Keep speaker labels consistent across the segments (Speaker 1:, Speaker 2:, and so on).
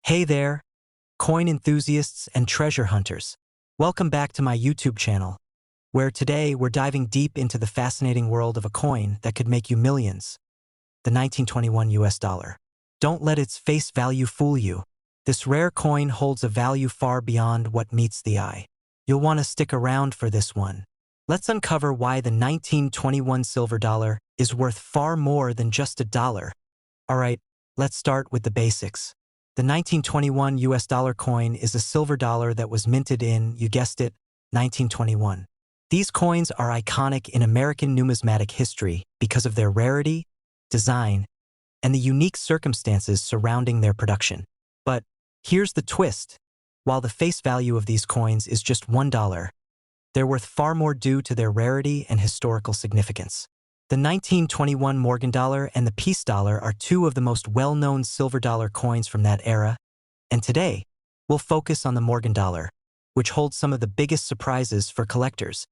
Speaker 1: Hey there, coin enthusiasts and treasure hunters. Welcome back to my YouTube channel, where today we're diving deep into the fascinating world of a coin that could make you millions, the 1921 US dollar. Don't let its face value fool you. This rare coin holds a value far beyond what meets the eye. You'll want to stick around for this one. Let's uncover why the 1921 silver dollar is worth far more than just a dollar. Alright, let's start with the basics. The 1921 US dollar coin is a silver dollar that was minted in, you guessed it, 1921. These coins are iconic in American numismatic history because of their rarity, design, and the unique circumstances surrounding their production. But here's the twist. While the face value of these coins is just $1, they're worth far more due to their rarity and historical significance. The 1921 Morgan dollar and the Peace dollar are two of the most well-known silver dollar coins from that era, and today, we'll focus on the Morgan dollar, which holds some of the biggest surprises for collectors.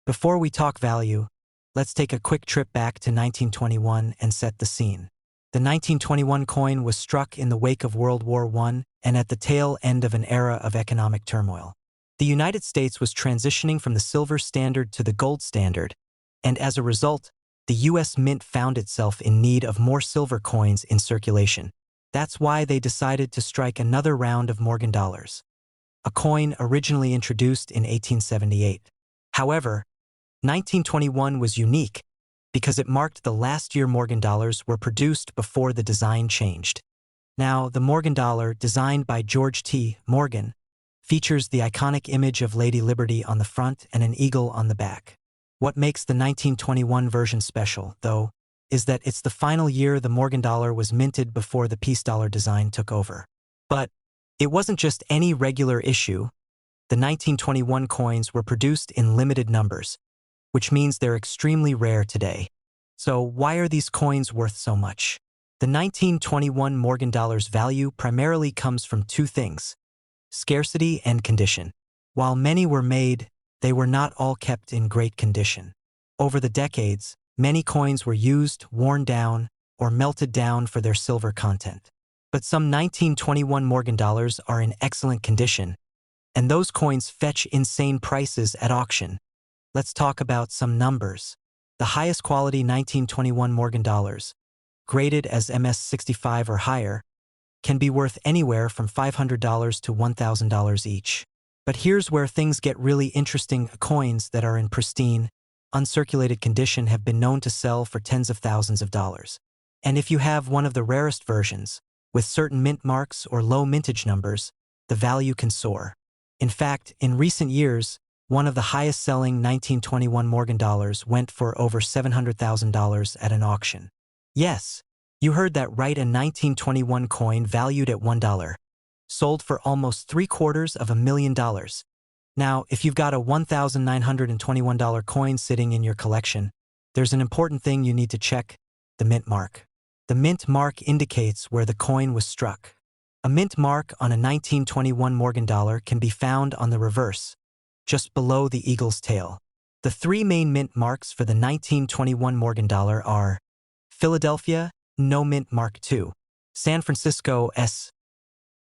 Speaker 1: Before we talk value, let's take a quick trip back to 1921 and set the scene. The 1921 coin was struck in the wake of World War I and at the tail end of an era of economic turmoil. The United States was transitioning from the silver standard to the gold standard, and as a result, the U.S. Mint found itself in need of more silver coins in circulation. That's why they decided to strike another round of Morgan dollars, a coin originally introduced in 1878. However, 1921 was unique because it marked the last year Morgan dollars were produced before the design changed. Now, the Morgan dollar, designed by George T. Morgan, features the iconic image of Lady Liberty on the front and an eagle on the back. What makes the 1921 version special, though, is that it's the final year the Morgan dollar was minted before the Peace dollar design took over. But it wasn't just any regular issue. The 1921 coins were produced in limited numbers, which means they're extremely rare today. So why are these coins worth so much? The 1921 Morgan dollar's value primarily comes from two things: scarcity and condition. While many were made, they were not all kept in great condition. Over the decades, many coins were used, worn down, or melted down for their silver content. But some 1921 Morgan dollars are in excellent condition, and those coins fetch insane prices at auction. Let's talk about some numbers. The highest quality 1921 Morgan dollars, graded as MS-65 or higher, can be worth anywhere from $500 to $1,000 each. But here's where things get really interesting. Coins that are in pristine, uncirculated condition have been known to sell for tens of thousands of dollars. And if you have one of the rarest versions, with certain mint marks or low mintage numbers, the value can soar. In fact, in recent years, one of the highest-selling 1921 Morgan dollars went for over $700,000 at an auction. Yes, you heard that right, a 1921 coin valued at $1. Sold for almost $750,000. Now, if you've got a $1,921 coin sitting in your collection, there's an important thing you need to check: the mint mark. The mint mark indicates where the coin was struck. A mint mark on a 1921 Morgan dollar can be found on the reverse, just below the eagle's tail. The three main mint marks for the 1921 Morgan dollar are Philadelphia, no mint mark 2, San Francisco, S,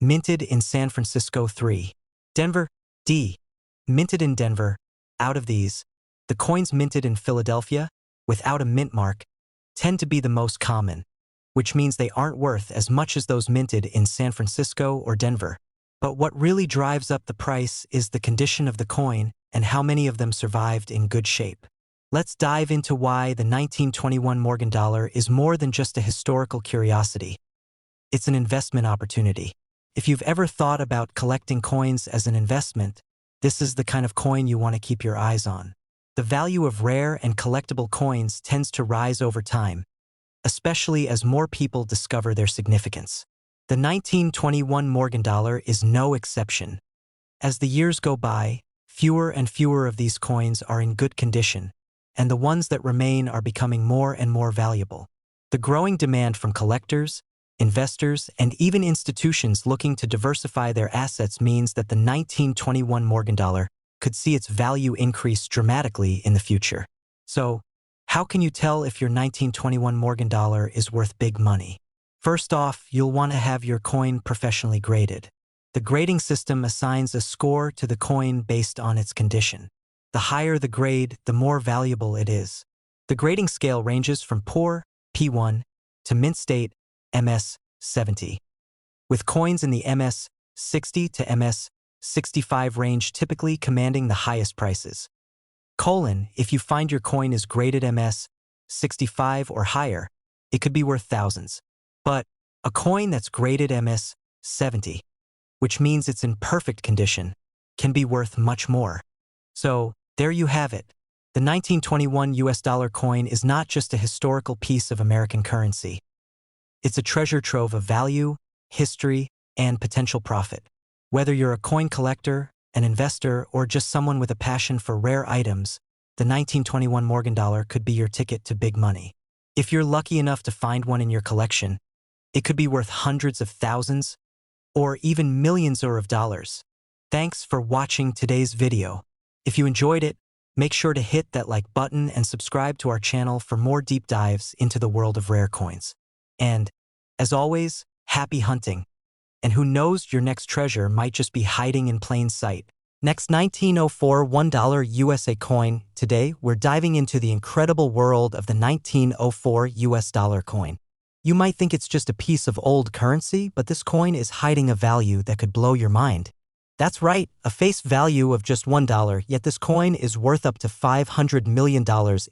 Speaker 1: minted in San Francisco 3. Denver, D, minted in Denver. Out of these, the coins minted in Philadelphia, without a mint mark, tend to be the most common, which means they aren't worth as much as those minted in San Francisco or Denver. But what really drives up the price is the condition of the coin and how many of them survived in good shape. Let's dive into why the 1921 Morgan dollar is more than just a historical curiosity. It's an investment opportunity. If you've ever thought about collecting coins as an investment, this is the kind of coin you want to keep your eyes on. The value of rare and collectible coins tends to rise over time, especially as more people discover their significance. The 1921 Morgan dollar is no exception. As the years go by, fewer and fewer of these coins are in good condition, and the ones that remain are becoming more and more valuable. The growing demand from collectors, investors, and even institutions looking to diversify their assets means that the 1921 Morgan dollar could see its value increase dramatically in the future. So, how can you tell if your 1921 Morgan dollar is worth big money? First off, you'll want to have your coin professionally graded. The grading system assigns a score to the coin based on its condition. The higher the grade, the more valuable it is. The grading scale ranges from poor, P1, to mint state, MS 70, with coins in the MS 60 to MS 65 range typically commanding the highest prices. If you find your coin is graded MS 65 or higher, it could be worth thousands. But a coin that's graded MS 70, which means it's in perfect condition, can be worth much more. So, there you have it. The 1921 US dollar coin is not just a historical piece of American currency. It's a treasure trove of value, history, and potential profit. Whether you're a coin collector, an investor, or just someone with a passion for rare items, the 1921 Morgan dollar could be your ticket to big money. If you're lucky enough to find one in your collection, it could be worth hundreds of thousands, or even millions of dollars. Thanks for watching today's video. If you enjoyed it, make sure to hit that like button and subscribe to our channel for more deep dives into the world of rare coins. And, as always, happy hunting. And who knows, your next treasure might just be hiding in plain sight. Next, 1904 $1 USA coin. Today, we're diving into the incredible world of the 1904 US dollar coin. You might think it's just a piece of old currency, but this coin is hiding a value that could blow your mind. That's right, a face value of just $1, yet this coin is worth up to $500 million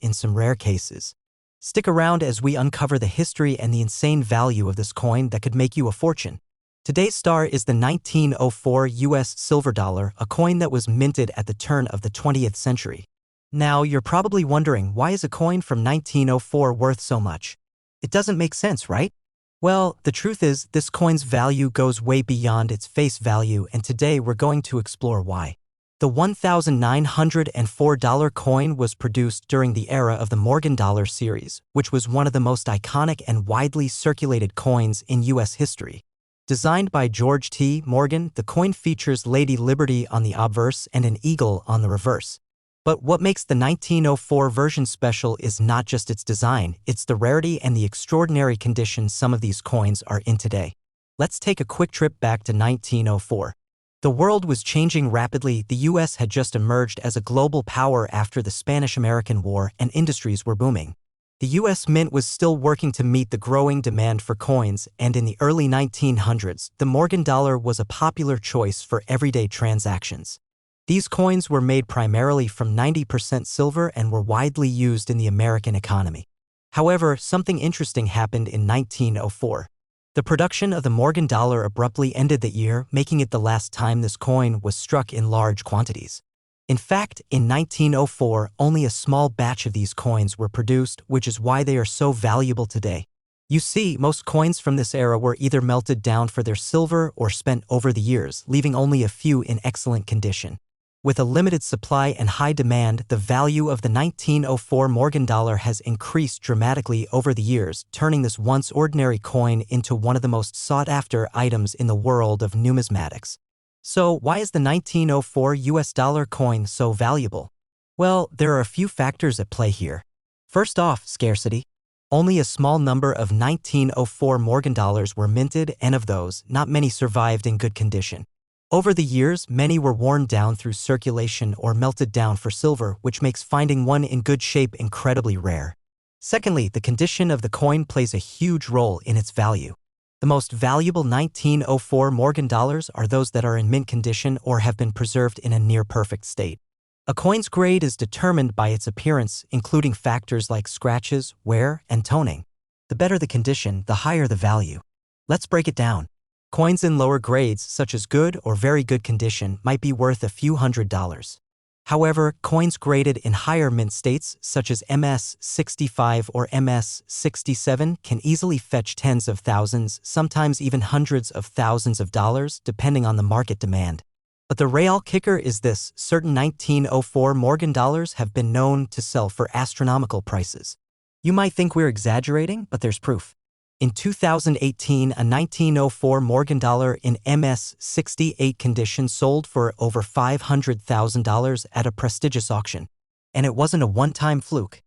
Speaker 1: in some rare cases. Stick around as we uncover the history and the insane value of this coin that could make you a fortune. Today's star is the 1904 US silver dollar, a coin that was minted at the turn of the 20th century. Now, you're probably wondering, why is a coin from 1904 worth so much? It doesn't make sense, right? Well, the truth is, this coin's value goes way beyond its face value, and today we're going to explore why. The $1,904 coin was produced during the era of the Morgan dollar series, which was one of the most iconic and widely circulated coins in U.S. history. Designed by George T. Morgan, the coin features Lady Liberty on the obverse and an eagle on the reverse. But what makes the 1904 version special is not just its design, it's the rarity and the extraordinary condition some of these coins are in today. Let's take a quick trip back to 1904. The world was changing rapidly. The US had just emerged as a global power after the Spanish-American War, and industries were booming. The US Mint was still working to meet the growing demand for coins, and in the early 1900s, the Morgan dollar was a popular choice for everyday transactions. These coins were made primarily from 90% silver and were widely used in the American economy. However, something interesting happened in 1904. The production of the Morgan dollar abruptly ended that year, making it the last time this coin was struck in large quantities. In fact, in 1904, only a small batch of these coins were produced, which is why they are so valuable today. You see, most coins from this era were either melted down for their silver or spent over the years, leaving only a few in excellent condition. With a limited supply and high demand, the value of the 1904 Morgan dollar has increased dramatically over the years, turning this once ordinary coin into one of the most sought-after items in the world of numismatics. So, why is the 1904 US dollar coin so valuable? Well, there are a few factors at play here. First off, scarcity. Only a small number of 1904 Morgan dollars were minted, and of those, not many survived in good condition. Over the years, many were worn down through circulation or melted down for silver, which makes finding one in good shape incredibly rare. Secondly, the condition of the coin plays a huge role in its value. The most valuable 1904 Morgan dollars are those that are in mint condition or have been preserved in a near-perfect state. A coin's grade is determined by its appearance, including factors like scratches, wear, and toning. The better the condition, the higher the value. Let's break it down. Coins in lower grades, such as good or very good condition, might be worth a few $100s. However, coins graded in higher mint states, such as MS 65 or MS 67, can easily fetch tens of thousands, sometimes even hundreds of thousands of dollars, depending on the market demand. But the real kicker is this: certain 1904 Morgan dollars have been known to sell for astronomical prices. You might think we're exaggerating, but there's proof. In 2018, a 1904 Morgan dollar in MS 68 condition sold for over $500,000 at a prestigious auction. And it wasn't a one-time fluke.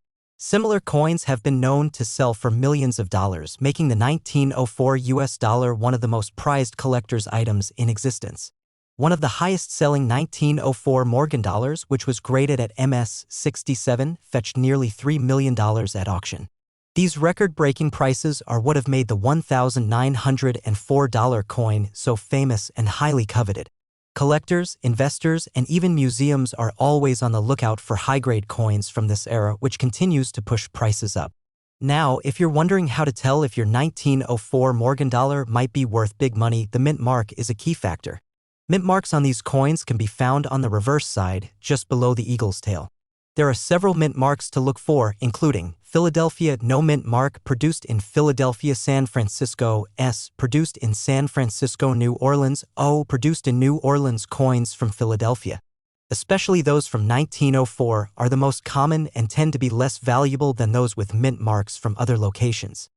Speaker 1: Similar coins have been known to sell for millions of dollars, making the 1904 US dollar one of the most prized collector's items in existence. One of the highest-selling 1904 Morgan dollars, which was graded at MS-67, fetched nearly $3 million at auction. These record-breaking prices are what have made the $1,904 coin so famous and highly coveted. Collectors, investors, and even museums are always on the lookout for high-grade coins from this era, which continues to push prices up. Now, if you're wondering how to tell if your 1904 Morgan dollar might be worth big money, the mint mark is a key factor. Mint marks on these coins can be found on the reverse side, just below the eagle's tail. There are several mint marks to look for, including Philadelphia No Mint Mark, produced in Philadelphia, San Francisco. S, produced in San Francisco, New Orleans. O, produced in New Orleans. Coins from Philadelphia, especially those from 1904, are the most common and tend to be less valuable than those with mint marks from other locations.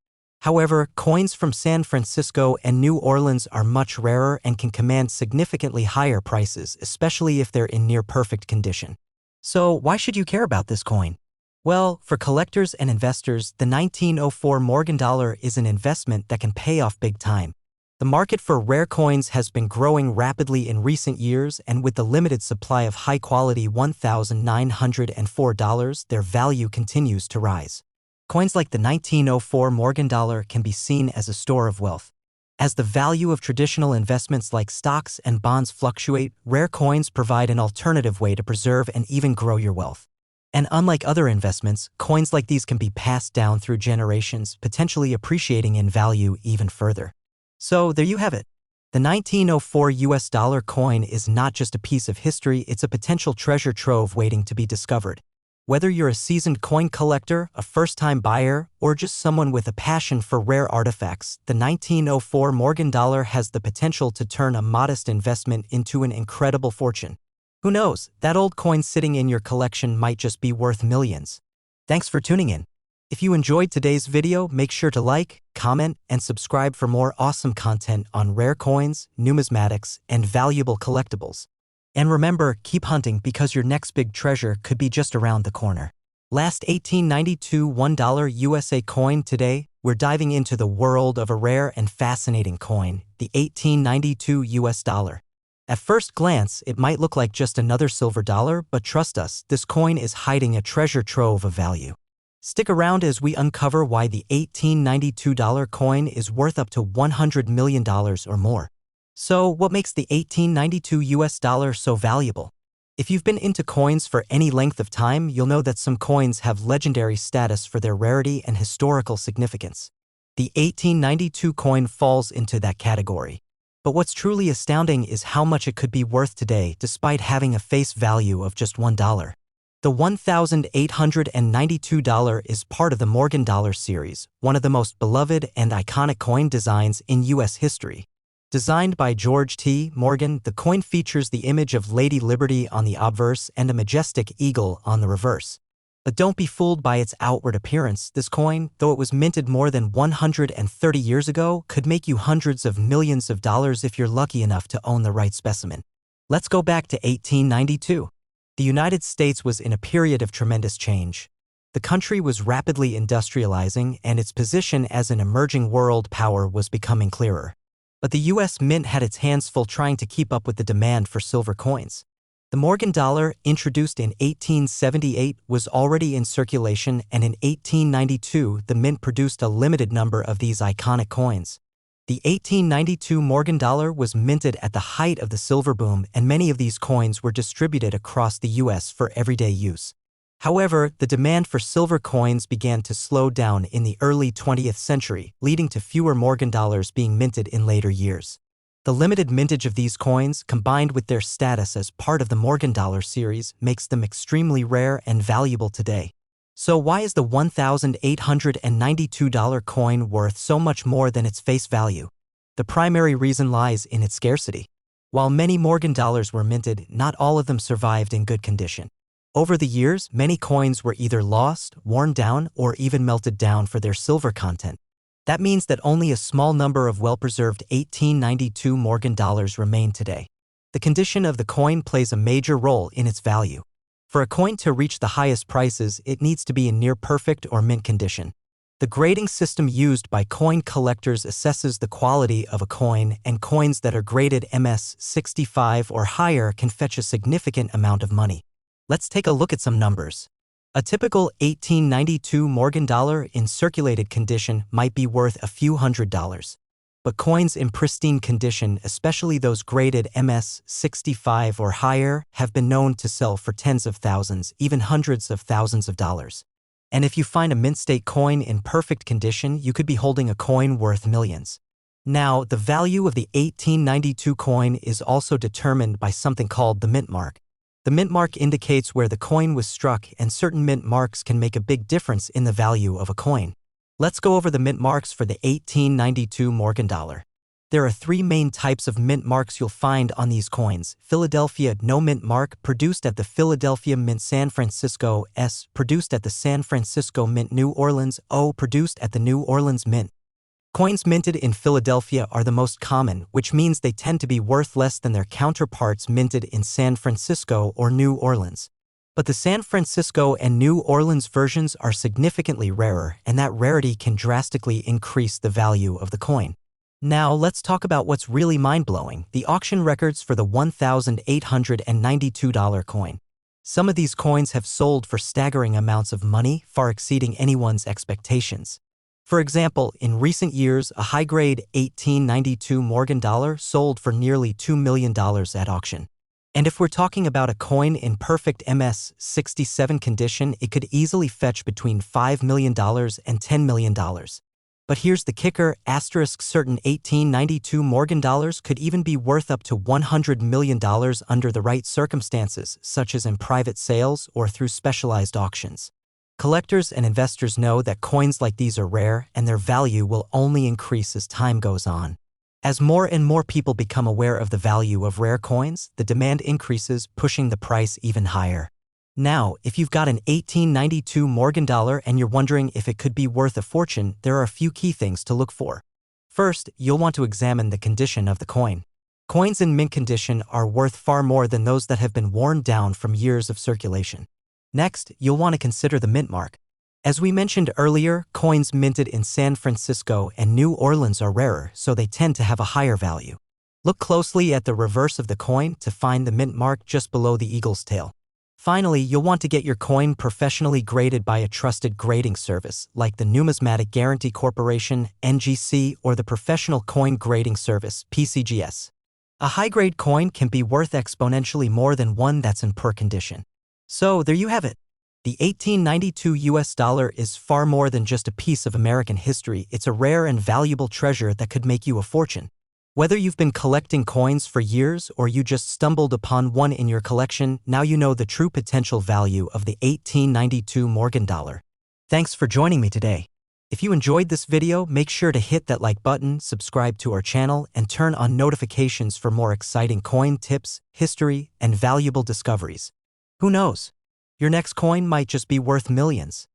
Speaker 1: However, coins from San Francisco and New Orleans are much rarer and can command significantly higher prices, especially if they're in near-perfect condition. So, why should you care about this coin? Well, for collectors and investors, the 1904 Morgan dollar is an investment that can pay off big time. The market for rare coins has been growing rapidly in recent years, and with the limited supply of high-quality $1,904, their value continues to rise. Coins like the 1904 Morgan dollar can be seen as a store of wealth. As the value of traditional investments like stocks and bonds fluctuate, rare coins provide an alternative way to preserve and even grow your wealth. And unlike other investments, coins like these can be passed down through generations, potentially appreciating in value even further. So there you have it. The 1904 US dollar coin is not just a piece of history, it's a potential treasure trove waiting to be discovered. Whether you're a seasoned coin collector, a first-time buyer, or just someone with a passion for rare artifacts, the 1904 Morgan dollar has the potential to turn a modest investment into an incredible fortune. Who knows, that old coin sitting in your collection might just be worth millions. Thanks for tuning in. If you enjoyed today's video, make sure to like, comment, and subscribe for more awesome content on rare coins, numismatics, and valuable collectibles. And remember, keep hunting because your next big treasure could be just around the corner. Last 1892 $1 USA coin. Today, we're diving into the world of a rare and fascinating coin, the 1892 US dollar. At first glance, it might look like just another silver dollar, but trust us, this coin is hiding a treasure trove of value. Stick around as we uncover why the 1892 coin is worth up to $100 million or more. So, what makes the 1892 US dollar so valuable? If you've been into coins for any length of time, you'll know that some coins have legendary status for their rarity and historical significance. The 1892 coin falls into that category. But what's truly astounding is how much it could be worth today, despite having a face value of just $1. The $1,892 is part of the Morgan dollar series, one of the most beloved and iconic coin designs in U.S. history. Designed by George T. Morgan, the coin features the image of Lady Liberty on the obverse and a majestic eagle on the reverse. But don't be fooled by its outward appearance. This coin, though it was minted more than 130 years ago, could make you hundreds of millions of dollars if you're lucky enough to own the right specimen. Let's go back to 1892. The United States was in a period of tremendous change. The country was rapidly industrializing, and its position as an emerging world power was becoming clearer. But the U.S. Mint had its hands full trying to keep up with the demand for silver coins. The Morgan dollar, introduced in 1878, was already in circulation, and in 1892 the Mint produced a limited number of these iconic coins. The 1892 Morgan dollar was minted at the height of the silver boom, and many of these coins were distributed across the U.S. for everyday use. However, the demand for silver coins began to slow down in the early 20th century, leading to fewer Morgan dollars being minted in later years. The limited mintage of these coins, combined with their status as part of the Morgan dollar series, makes them extremely rare and valuable today. So why is the $1,892 coin worth so much more than its face value? The primary reason lies in its scarcity. While many Morgan dollars were minted, not all of them survived in good condition. Over the years, many coins were either lost, worn down, or even melted down for their silver content. That means that only a small number of well-preserved 1892 Morgan dollars remain today. The condition of the coin plays a major role in its value. For a coin to reach the highest prices, it needs to be in near perfect or mint condition. The grading system used by coin collectors assesses the quality of a coin, and coins that are graded MS65 or higher can fetch a significant amount of money. Let's take a look at some numbers. A typical 1892 Morgan dollar in circulated condition might be worth a few $100s. But coins in pristine condition, especially those graded MS65 or higher, have been known to sell for tens of thousands, even hundreds of thousands of dollars. And if you find a mint-state coin in perfect condition, you could be holding a coin worth millions. Now, the value of the 1892 coin is also determined by something called the mint mark. The mint mark indicates where the coin was struck, and certain mint marks can make a big difference in the value of a coin. Let's go over the mint marks for the 1892 Morgan dollar. There are three main types of mint marks you'll find on these coins. Philadelphia No Mint Mark, produced at the Philadelphia Mint. San Francisco S, produced at the San Francisco Mint. New Orleans O, produced at the New Orleans Mint. Coins minted in Philadelphia are the most common, which means they tend to be worth less than their counterparts minted in San Francisco or New Orleans. But the San Francisco and New Orleans versions are significantly rarer, and that rarity can drastically increase the value of the coin. Now, let's talk about what's really mind-blowing, the auction records for the $1,892 coin. Some of these coins have sold for staggering amounts of money, far exceeding anyone's expectations. For example, in recent years, a high-grade 1892 Morgan dollar sold for nearly $2 million at auction. And if we're talking about a coin in perfect MS67 condition, it could easily fetch between $5 million and $10 million. But here's the kicker, certain 1892 Morgan dollars could even be worth up to $100 million under the right circumstances, such as in private sales or through specialized auctions. Collectors and investors know that coins like these are rare, and their value will only increase as time goes on. As more and more people become aware of the value of rare coins, the demand increases, pushing the price even higher. Now, if you've got an 1892 Morgan dollar and you're wondering if it could be worth a fortune, there are a few key things to look for. First, you'll want to examine the condition of the coin. Coins in mint condition are worth far more than those that have been worn down from years of circulation. Next, you'll want to consider the mint mark. As we mentioned earlier, coins minted in San Francisco and New Orleans are rarer, so they tend to have a higher value. Look closely at the reverse of the coin to find the mint mark just below the eagle's tail. Finally, you'll want to get your coin professionally graded by a trusted grading service like the Numismatic Guarantee Corporation, NGC, or the Professional Coin Grading Service, PCGS. A high-grade coin can be worth exponentially more than one that's in poor condition. So, there you have it. The 1892 US dollar is far more than just a piece of American history. It's a rare and valuable treasure that could make you a fortune. Whether you've been collecting coins for years or you just stumbled upon one in your collection, now you know the true potential value of the 1892 Morgan dollar. Thanks for joining me today. If you enjoyed this video, make sure to hit that like button, subscribe to our channel, and turn on notifications for more exciting coin tips, history, and valuable discoveries. Who knows? Your next coin might just be worth millions.